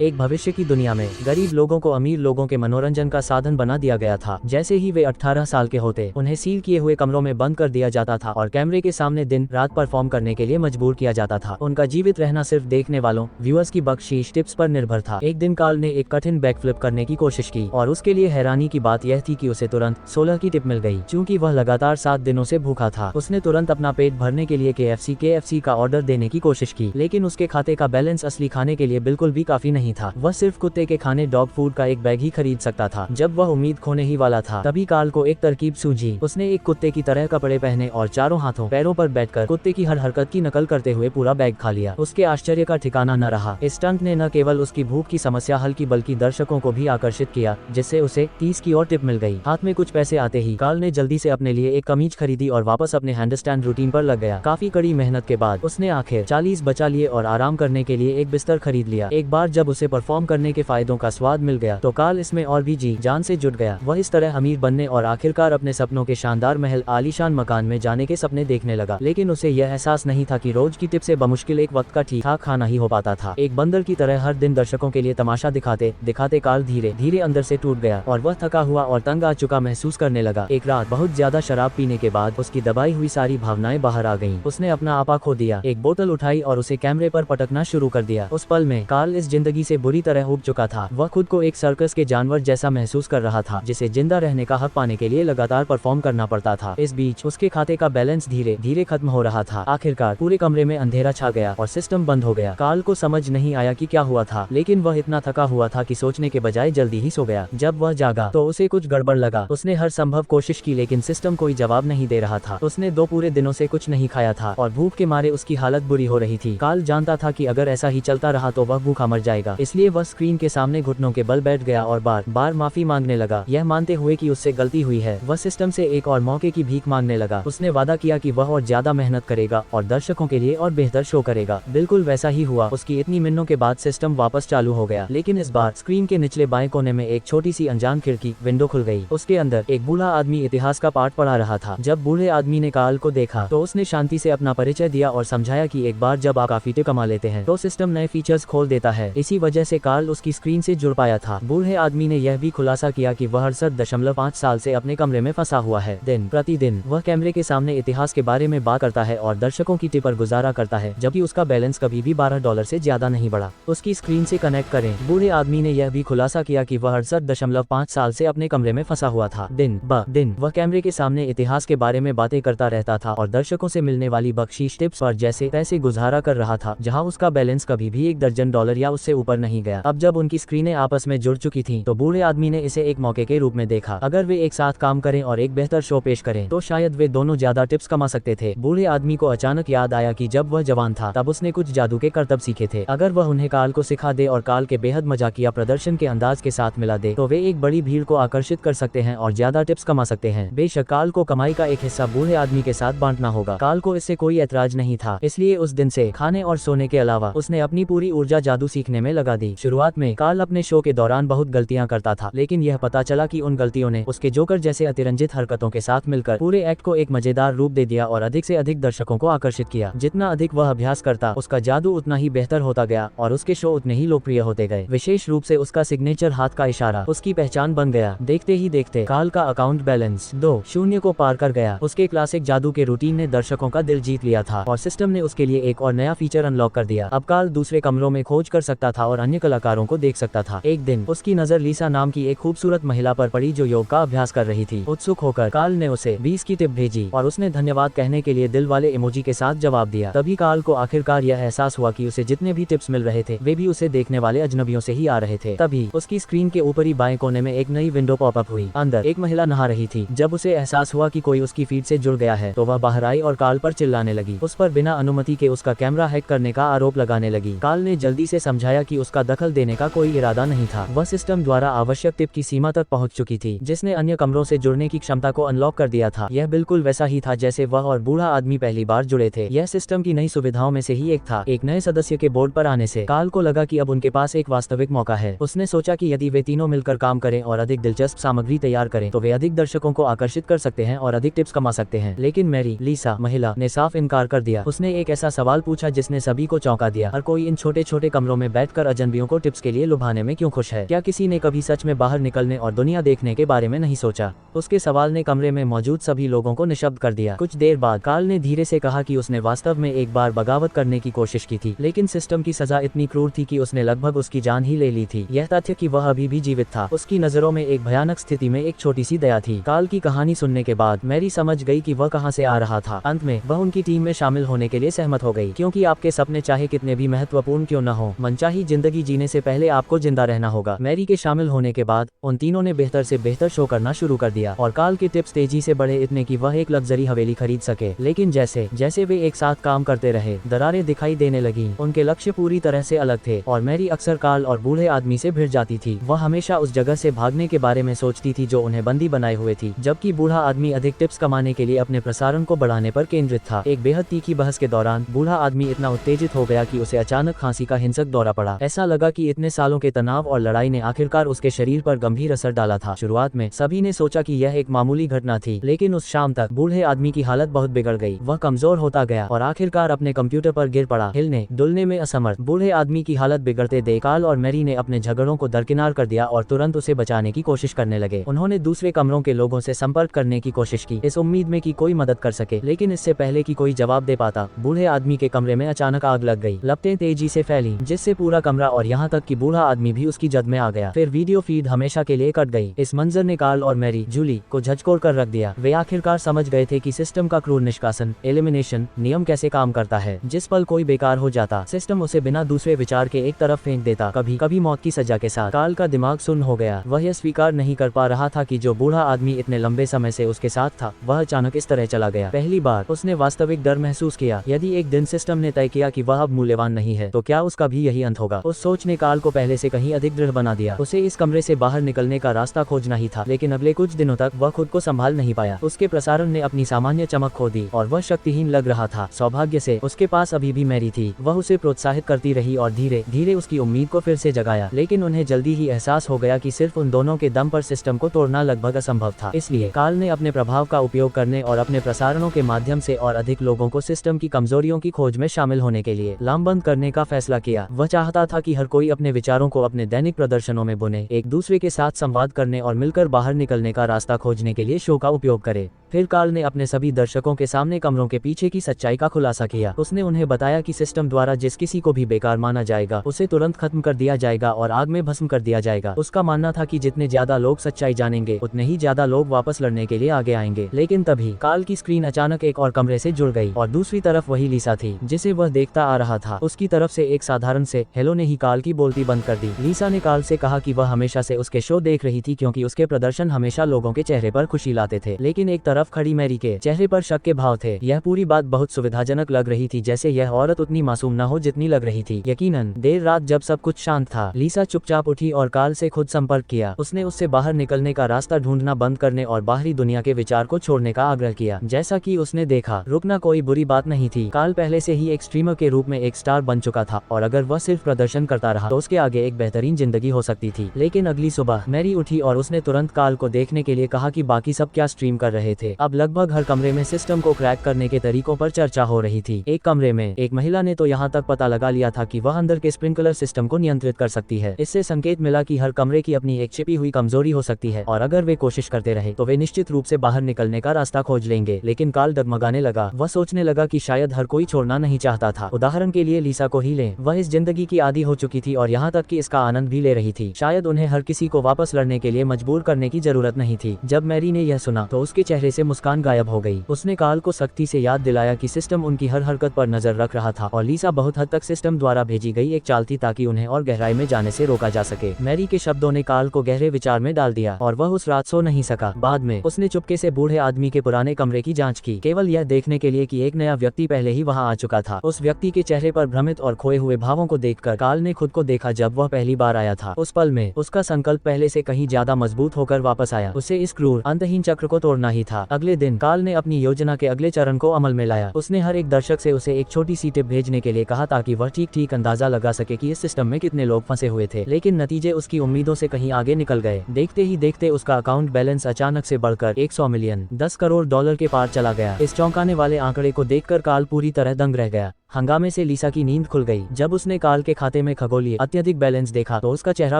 एक भविष्य की दुनिया में गरीब लोगों को अमीर लोगों के मनोरंजन का साधन बना दिया गया था। जैसे ही वे 18 साल के होते उन्हें सील किए हुए कमरों में बंद कर दिया जाता था और कैमरे के सामने दिन रात परफॉर्म करने के लिए मजबूर किया जाता था। उनका जीवित रहना सिर्फ देखने वालों व्यूअर्स की बख्शीश टिप्स पर निर्भर था। एक दिन कार्ल ने एक कठिन बैकफ्लिप करने की कोशिश की और उसके लिए हैरानी की बात यह थी कि उसे तुरंत 16 की टिप मिल गई। चूँकि वह लगातार 7 दिनों से भूखा था, उसने तुरंत अपना पेट भरने के लिए KFC का ऑर्डर देने की कोशिश की, लेकिन उसके खाते का बैलेंस असली खाने के लिए बिल्कुल भी काफी नहीं था। वह सिर्फ कुत्ते के खाने डॉग फूड का एक बैग ही खरीद सकता था। जब वह उम्मीद खोने ही वाला था, तभी कार्ल को एक तरकीब सूझी। उसने एक कुत्ते की तरह कपड़े पहने और चारों हाथों पैरों पर बैठकर कुत्ते की हर हरकत की नकल करते हुए पूरा बैग खा लिया। उसके आश्चर्य का ठिकाना न रहा। इस स्टंट ने न केवल उसकी भूख की समस्या हल की, बल्कि दर्शकों को भी आकर्षित किया, जिससे उसे 30 की और टिप मिल गई। हाथ में कुछ पैसे आते ही कार्ल ने जल्दी से अपने लिए एक कमीज खरीदी और वापस अपने हैंडस्टैंड रूटीन पर लग गया। काफी कड़ी मेहनत के बाद उसने आखिर 40 बचा लिए और आराम करने के लिए एक बिस्तर खरीद लिया। एक बार जब उसे परफॉर्म करने के फायदों का स्वाद मिल गया तो कार्ल इसमें और भी जी जान से जुट गया। वह इस तरह अमीर बनने और आखिरकार अपने सपनों के शानदार महल आलीशान मकान में जाने के सपने देखने लगा। लेकिन उसे यह एहसास नहीं था कि रोज की टिप से बमुश्किल एक वक्त का ठीक ठाक खाना ही हो पाता था। एक बंदर की तरह हर दिन दर्शकों के लिए तमाशा दिखाते दिखाते कार्ल धीरे धीरे अंदर से टूट गया और वह थका हुआ और तंग आ चुका महसूस करने लगा। एक रात बहुत ज्यादा शराब पीने के बाद उसकी दबाई हुई सारी भावनाएं बाहर आ गईं। उसने अपना आपा खो दिया, एक बोतल उठाई और उसे कैमरे पर पटकना शुरू कर दिया। उस पल में कार्ल इस जिंदगी से बुरी तरह उब चुका था। वह खुद को एक सर्कस के जानवर जैसा महसूस कर रहा था, जिसे जिंदा रहने का हक पाने के लिए लगातार परफॉर्म करना पड़ता था। इस बीच उसके खाते का बैलेंस धीरे धीरे खत्म हो रहा था। आखिरकार पूरे कमरे में अंधेरा छा गया और सिस्टम बंद हो गया। कार्ल को समझ नहीं आया कि क्या हुआ था, लेकिन वह इतना थका हुआ था कि सोचने के बजाय जल्दी ही सो गया। जब वह जागा तो उसे कुछ गड़बड़ लगा। उसने हर संभव कोशिश की, लेकिन सिस्टम कोई जवाब नहीं दे रहा था। उसने 2 पूरे दिनों से कुछ नहीं खाया था और भूख के मारे उसकी हालत बुरी हो रही थी। कार्ल जानता था कि अगर ऐसा ही चलता रहा तो वह भूखा मर जाएगा, इसलिए वह स्क्रीन के सामने घुटनों के बल बैठ गया और बार बार माफी मांगने लगा, यह मानते हुए कि उससे गलती हुई है। वह सिस्टम से एक और मौके की भीख मांगने लगा। उसने वादा किया कि वह और ज्यादा मेहनत करेगा और दर्शकों के लिए और बेहतर शो करेगा। बिल्कुल वैसा ही हुआ। उसकी इतनी मिन्नों के बाद सिस्टम वापस चालू हो गया, लेकिन इस बार स्क्रीन के निचले बाएं कोने में एक छोटी सी अनजान खिड़की विंडो खुल गई। उसके अंदर एक बूढ़ा आदमी इतिहास का पाठ पढ़ा रहा था। जब बूढ़े आदमी ने कार्ल को देखा तो उसने शांति से अपना परिचय दिया और समझाया कि एक बार जब आप काफी टिप कमा लेते हैं तो सिस्टम नए फीचर्स खोल देता है। इसी वजह से कार्ल उसकी स्क्रीन से जुड़ पाया था। बूढ़े आदमी ने यह भी खुलासा किया कि वह 68.5 साल से अपने कमरे में फंसा हुआ है। दिन प्रतिदिन वह कैमरे के सामने इतिहास के बारे में बात करता है और दर्शकों की टिप पर गुजारा करता है, जबकि उसका बैलेंस कभी भी $12 से ज्यादा नहीं बढ़ा। उसकी स्क्रीन से कनेक्ट करें। बूढ़े आदमी ने यह भी खुलासा किया कि वह 68.5 साल से अपने कमरे में फंसा हुआ था। दिन ब दिन वह कैमरे के सामने इतिहास के बारे में बातें करता रहता था और दर्शकों से मिलने वाली बख्शीश टिप्स पर जैसे पैसे गुजारा कर रहा था, जहां उसका बैलेंस कभी भी $1 दर्जन या उससे ऊपर नहीं गया। अब जब उनकी स्क्रीनें आपस में जुड़ चुकी थीं, तो बूढ़े आदमी ने इसे एक मौके के रूप में देखा। अगर वे एक साथ काम करें और एक बेहतर शो पेश करें तो शायद वे दोनों ज्यादा टिप्स कमा सकते थे। बूढ़े आदमी को अचानक याद आया कि जब वह जवान था तब उसने कुछ जादू के करतब सीखे थे। अगर वह उन्हें कार्ल को सिखा दे और कार्ल के बेहद मजाकिया प्रदर्शन के अंदाज के साथ मिला दे तो वे एक बड़ी भीड़ को आकर्षित कर सकते हैं और ज्यादा टिप्स कमा सकते हैं। बेशक कार्ल को कमाई का एक हिस्सा बूढ़े आदमी के साथ बांटना होगा। कार्ल को इससे कोई ऐतराज नहीं था, इसलिए उस दिन से खाने और सोने के अलावा उसने अपनी पूरी ऊर्जा जादू सीखने में लगा दी। शुरुआत में कार्ल अपने शो के दौरान बहुत गलतियां करता था, लेकिन यह पता चला कि उन गलतियों ने उसके जोकर जैसे अतिरंजित हरकतों के साथ मिलकर पूरे एक्ट को एक मजेदार रूप दे दिया और अधिक से अधिक दर्शकों को आकर्षित किया। जितना अधिक वह अभ्यास करता, उसका जादू उतना ही बेहतर होता गया और उसके शो उतने ही लोकप्रिय होते गए। विशेष रूप से उसका सिग्नेचर हाथ का इशारा उसकी पहचान बन गया। देखते ही देखते कार्ल का अकाउंट बैलेंस 2-0 को पार कर गया। उसके क्लासिक जादू के रूटीन ने दर्शकों का दिल जीत लिया था और सिस्टम ने उसके लिए एक और नया फीचर अनलॉक कर दिया। अब कार्ल दूसरे कमरों में खोज कर सकता था और अन्य कलाकारों को देख सकता था। एक दिन उसकी नजर लीसा नाम की एक खूबसूरत महिला पर पड़ी जो योग का अभ्यास कर रही थी। उत्सुक होकर कार्ल ने उसे 20 की टिप भेजी और उसने धन्यवाद कहने के लिए दिल वाले इमोजी के साथ जवाब दिया। तभी कार्ल को आखिरकार यह एहसास हुआ कि उसे जितने भी टिप्स मिल रहे थे वे भी उसे देखने वाले अजनबियों से ही आ रहे थे। तभी उसकी स्क्रीन के ऊपरी बाएं कोने में एक नई विंडो पॉपअप हुई। अंदर एक महिला नहा रही थी। जब उसे एहसास हुआ कि कोई उसकी फीड से जुड़ गया है तो वह बाहर आई और कार्ल पर चिल्लाने लगी। उस पर बिना अनुमति के उसका कैमरा हैक करने का आरोप लगाने लगी। कार्ल ने जल्दी से समझाया कि उसका दखल देने का कोई इरादा नहीं था। वह सिस्टम द्वारा आवश्यक टिप की सीमा तक पहुंच चुकी थी, जिसने अन्य कमरों से जुड़ने की क्षमता को अनलॉक कर दिया था। यह बिल्कुल वैसा ही था जैसे वह और बूढ़ा आदमी पहली बार जुड़े थे। यह सिस्टम की नई सुविधाओं में से ही एक था। एक नए सदस्य के बोर्ड पर आने से कार्ल को लगा कि अब उनके पास एक वास्तविक मौका है। उसने सोचा कि यदि वे तीनों मिलकर काम करें और अधिक दिलचस्प सामग्री तैयार करें तो वे अधिक दर्शकों को आकर्षित कर सकते हैं और अधिक टिप्स कमा सकते हैं। लेकिन मैरी, लीसा महिला, ने साफ इनकार कर दिया। उसने एक ऐसा सवाल पूछा जिसने सभी को चौंका दिया। हर कोई इन छोटे छोटे कमरों में बैठकर आकर अजनबियों को टिप्स के लिए लुभाने में क्यों खुश है? क्या किसी ने कभी सच में बाहर निकलने और दुनिया देखने के बारे में नहीं सोचा? उसके सवाल ने कमरे में मौजूद सभी लोगों को निशब्द कर दिया। कुछ देर बाद कार्ल ने धीरे से कहा कि उसने वास्तव में एक बार बगावत करने की कोशिश की थी, लेकिन सिस्टम की सजा इतनी क्रूर थी कि उसने लगभग उसकी जान ही ले ली थी। यह तथ्य कि वह अभी भी जीवित था उसकी नजरों में एक भयानक स्थिति में एक छोटी सी दया थी। कार्ल की कहानी सुनने के बाद मैरी समझ गई कि वह कहां से आ रहा था। अंत में वह उनकी टीम में शामिल होने के लिए सहमत हो गई, क्योंकि आपके सपने चाहे कितने भी महत्वपूर्ण क्यों न हो, मनचाही जिंदगी जीने से पहले आपको जिंदा रहना होगा। मैरी के शामिल होने के बाद उन तीनों ने बेहतर से बेहतर शो करना शुरू कर दिया और कार्ल के टिप्स तेजी से बढ़े, इतने कि वह एक लग्जरी हवेली खरीद सके। लेकिन जैसे जैसे वे एक साथ काम करते रहे, दरारें दिखाई देने लगी। उनके लक्ष्य पूरी तरह से अलग थे और मैरी अक्सर कार्ल और बूढ़े आदमी से भिड़ जाती थी। वह हमेशा उस जगह से भागने के बारे में सोचती थी जो उन्हें बंदी बनाए हुए थी, जबकि बूढ़ा आदमी अधिक टिप्स कमाने के लिए अपने प्रसारण को बढ़ाने पर केंद्रित था। एक बेहद तीखी बहस के दौरान बूढ़ा आदमी इतना उत्तेजित हो गया कि उसे अचानक खांसी का हिंसक दौरा पड़ा। ऐसा लगा कि इतने सालों के तनाव और लड़ाई ने आखिरकार उसके शरीर पर गंभीर असर डाला था। शुरुआत में सभी ने सोचा कि यह एक मामूली घटना थी, लेकिन उस शाम तक बूढ़े आदमी की हालत बहुत बिगड़ गई। वह कमजोर होता गया और आखिरकार अपने कंप्यूटर पर गिर पड़ा, हिलने डुलने में असमर्थ। बूढ़े आदमी की हालत बिगड़ते देख कार्ल और मैरी ने अपने झगड़ों को दरकिनार कर दिया और तुरंत उसे बचाने की कोशिश करने लगे। उन्होंने दूसरे कमरों के लोगों से संपर्क करने की कोशिश की, इस उम्मीद में कि कोई मदद कर सके, लेकिन इससे पहले कि कोई जवाब दे पाता, बूढ़े आदमी के कमरे में अचानक आग लग गई। लपटें तेजी से फैली, जिससे पूरा कमरा और यहाँ तक कि बूढ़ा आदमी भी उसकी जद में आ गया। फिर वीडियो फीड हमेशा के लिए कट गई। इस मंजर ने कार्ल और मैरी जूली को झकझोर कर रख दिया। वे आखिरकार समझ गए थे कि सिस्टम का क्रूर निष्कासन एलिमिनेशन नियम कैसे काम करता है। जिस पल कोई बेकार हो जाता, सिस्टम उसे बिना दूसरे विचार के एक तरफ फेंक देता, कभी कभी मौत की सजा के साथ। कार्ल का दिमाग सुन्न हो गया। वह यह स्वीकार नहीं कर पा रहा था कि जो बूढ़ा आदमी इतने लंबे समय से उसके साथ था, वह अचानक इस तरह चला गया। पहली बार उसने वास्तविक डर महसूस किया। यदि एक दिन सिस्टम ने तय किया कि वह अब मूल्यवान नहीं है, तो क्या उसका भी यही अंत होगा? उस सोच ने कार्ल को पहले से कहीं अधिक दृढ़ बना दिया। उसे इस कमरे से बाहर निकलने का रास्ता खोजना ही था, लेकिन अगले कुछ दिनों तक वह खुद को संभाल नहीं पाया। उसके प्रसारण ने अपनी सामान्य चमक खो दी और वह शक्तिहीन लग रहा था। सौभाग्य से उसके पास अभी भी मैरी थी। वह उसे प्रोत्साहित करती रही और धीरे धीरे उसकी उम्मीद को फिर से जगाया। लेकिन उन्हें जल्दी ही एहसास हो गया कि सिर्फ उन दोनों के दम पर सिस्टम को तोड़ना लगभग असंभव था। इसलिए कार्ल ने अपने प्रभाव का उपयोग करने और अपने प्रसारणों के माध्यम से और अधिक लोगों को सिस्टम की कमजोरियों की खोज में शामिल होने के लिए लामबंद करने का फैसला किया। वह चाहता था कि हर कोई अपने विचारों को अपने दैनिक प्रदर्शनों में बुने, एक दूसरे के साथ संवाद करने और मिलकर बाहर निकलने का रास्ता खोजने के लिए शो का उपयोग करे। फिर कार्ल ने अपने सभी दर्शकों के सामने कमरों के पीछे की सच्चाई का खुलासा किया। उसने उन्हें बताया कि सिस्टम द्वारा जिस किसी को भी बेकार माना जाएगा, उसे तुरंत खत्म कर दिया जाएगा और आग में भस्म कर दिया जाएगा। उसका मानना था कि जितने ज्यादा लोग सच्चाई जानेंगे, उतने ही ज्यादा लोग वापस लड़ने के लिए आगे आएंगे। लेकिन तभी कार्ल की स्क्रीन अचानक एक और कमरे से जुड़ गई और दूसरी तरफ वही लीसा थी जिसे वह देखता आ रहा था। उसकी तरफ से एक साधारण से हेलो ने ही कार्ल की बोलती बंद कर दी। लीसा ने कार्ल से कहा कि वह हमेशा से उसके शो देख रही थी, क्योंकि उसके प्रदर्शन हमेशा लोगों के चेहरे पर खुशी लाते थे। लेकिन एक तरफ खड़ी मैरी के चेहरे पर शक के भाव थे। यह पूरी बात बहुत सुविधाजनक लग रही थी, जैसे यह औरत उतनी मासूम न हो जितनी लग रही थी। यकीनन देर रात जब सब कुछ शांत था, लीसा चुपचाप उठी और कार्ल से खुद संपर्क किया। उसने उससे बाहर निकलने का रास्ता ढूंढना बंद करने और बाहरी दुनिया के विचार को छोड़ने का आग्रह किया। जैसा कि उसने देखा, रुकना कोई बुरी बात नहीं थी। कार्ल पहले से ही एक स्ट्रीमर के रूप में एक स्टार बन चुका था और अगर वह सिर्फ प्रदर्शन करता रहा तो उसके आगे एक बेहतरीन जिंदगी हो सकती थी। लेकिन अगली सुबह मैरी उठी और उसने तुरंत कार्ल को देखने के लिए कहा कि बाकी सब क्या स्ट्रीम कर रहे थे। अब लगभग हर कमरे में सिस्टम को क्रैक करने के तरीकों पर चर्चा हो रही थी। एक कमरे में एक महिला ने तो यहाँ तक पता लगा लिया था कि वह अंदर के स्प्रिंकलर सिस्टम को नियंत्रित कर सकती है। इससे संकेत मिला कि हर कमरे की अपनी एक छिपी हुई कमजोरी हो सकती है और अगर वे कोशिश करते रहे तो वे निश्चित रूप से बाहर निकलने का रास्ता खोज लेंगे। लेकिन कार्ल डगमगाने लगा। वह सोचने लगा कि शायद हर कोई छोड़ना नहीं चाहता था। उदाहरण के लिए लीसा को ही लें। वह इस जिंदगी की आदी हो चुकी थी और यहाँ तक कि इसका आनंद भी ले रही थी। शायद उन्हें हर किसी को वापस लड़ने के लिए मजबूर करने की जरूरत नहीं थी। जब मैरी ने यह सुना तो उसके चेहरे से मुस्कान गायब हो गई। उसने कार्ल को सख्ती से याद दिलाया कि सिस्टम उनकी हर हरकत पर नजर रख रहा था और लीसा बहुत हद तक सिस्टम द्वारा भेजी गई एक चाल थी ताकि उन्हें और गहराई में जाने से रोका जा सके। मैरी के शब्दों ने कार्ल को गहरे विचार में डाल दिया और वह उस रात सो नहीं सका। बाद में उसने चुपके से बूढ़े आदमी के पुराने कमरे की जांच की, केवल यह देखने के लिए कि एक नया व्यक्ति पहले ही वहां आ चुका था। उस व्यक्ति के चेहरे पर भ्रमित और खोए हुए भावों को देखकर कार्ल ने खुद को देखा जब वह पहली बार आया था। उस पल में उसका संकल्प पहले से कहीं ज्यादा मजबूत होकर वापस आया। उसे इस क्रूर अंतहीन चक्र को तोड़ना ही था। अगले दिन कार्ल ने अपनी योजना के अगले चरण को अमल में लाया। उसने हर एक दर्शक से उसे एक छोटी सी टिप भेजने के लिए कहा ताकि वह ठीक अंदाजा लगा सके कि इस सिस्टम में कितने लोग फंसे हुए थे। लेकिन नतीजे उसकी उम्मीदों से कहीं आगे निकल गए। देखते ही देखते उसका अकाउंट बैलेंस अचानक से बढ़कर 100 मिलियन $10 करोड़ के पार चला गया। इस चौंकाने वाले आंकड़े को देखकर कार्ल पूरी तरह दंग रह गया। हंगामे से लीसा की नींद खुल गई। जब उसने कार्ल के खाते में खगोलीय अत्यधिक बैलेंस देखा तो उसका चेहरा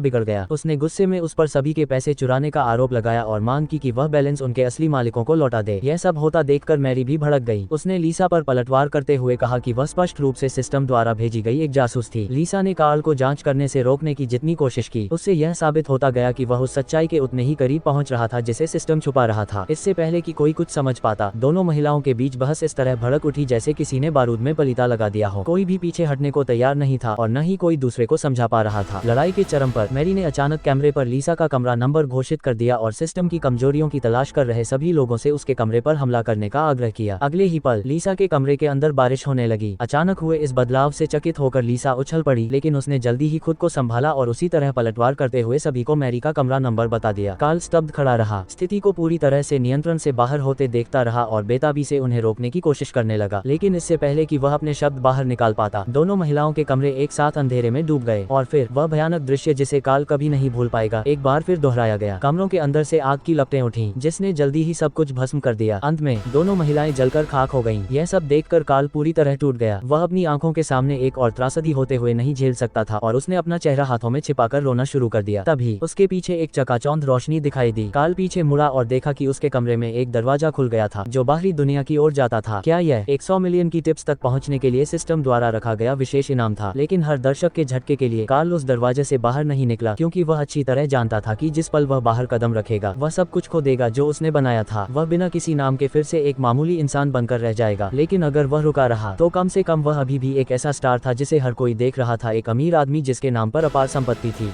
बिगड़ गया। उसने गुस्से में उस पर सभी के पैसे चुराने का आरोप लगाया और मांग की कि वह बैलेंस उनके असली मालिकों को लौटा दे। यह सब होता देखकर मैरी भी भड़क गई। उसने लीसा पर पलटवार करते हुए कहा कि वह स्पष्ट रूप से सिस्टम द्वारा भेजी गई एक जासूस थी। लीसा ने कार्ल को जांच करने से रोकने की जितनी कोशिश की, उससे यह साबित होता गया कि वह उस सच्चाई के उतने ही करीब पहुंच रहा था जिसे सिस्टम छुपा रहा था। इससे पहले कि कोई कुछ समझ पाता, दोनों महिलाओं के बीच बहस इस तरह भड़क उठी जैसे किसी ने बारूद में पलीता लगा दिया हो। कोई भी पीछे हटने को तैयार नहीं था और न ही कोई दूसरे को समझा पा रहा था। लड़ाई के चरम पर मैरी ने अचानक कैमरे पर लीसा का कमरा नंबर घोषित कर दिया और सिस्टम की कमजोरियों की तलाश कर रहे सभी लोगों से उसके कमरे पर हमला करने का आग्रह किया। अगले ही पल लीसा के कमरे के अंदर बारिश होने लगी। अचानक हुए इस बदलाव से चकित होकर लीसा उछल पड़ी, लेकिन उसने जल्दी ही खुद को संभाला और उसी तरह पलटवार करते हुए सभी को मैरी का कमरा नंबर बता दिया। कार्ल स्तब्ध खड़ा रहा, स्थिति को पूरी तरह से नियंत्रण से बाहर होते देखता रहा और बेताबी से उन्हें रोकने की कोशिश करने लगा। लेकिन इससे पहले कि वह अपने शब्द बाहर निकाल पाता, दोनों महिलाओं के कमरे एक साथ अंधेरे में डूब गए और फिर वह भयानक दृश्य जिसे कार्ल कभी नहीं भूल पाएगा एक बार फिर दोहराया गया। कमरों के अंदर से आग की लपटें उठीं, जिसने जल्दी ही सब कुछ भस्म कर दिया। अंत में दोनों महिलाएं जलकर खाक हो गईं। यह सब देखकर कार्ल पूरी तरह टूट गया। वह अपनी आंखों के सामने एक और त्रासदी होते हुए नहीं झेल सकता था और उसने अपना चेहरा हाथों में छिपाकर रोना शुरू कर दिया। तभी उसके पीछे एक चकाचौंध रोशनी दिखाई दी। कार्ल पीछे मुड़ा और देखा कि उसके कमरे में एक दरवाजा खुल गया था जो बाहरी दुनिया की ओर जाता था। क्या यह 100 मिलियन की टिप्स तक पहुंचने के लिए सिस्टम द्वारा रखा गया विशेष इनाम था? लेकिन हर दर्शक के झटके के लिए कार्ल उस दरवाजे से बाहर नहीं निकला, क्योंकि वह अच्छी तरह जानता था कि जिस पल वह बाहर कदम रखेगा वह सब कुछ खो देगा जो उसने बनाया था। वह बिना किसी नाम के फिर से एक मामूली इंसान बनकर रह जाएगा। लेकिन अगर वह रुका रहा तो कम से कम वह अभी भी एक ऐसा स्टार था जिसे हर कोई देख रहा था, एक अमीर आदमी जिसके नाम पर अपार संपत्ति थी।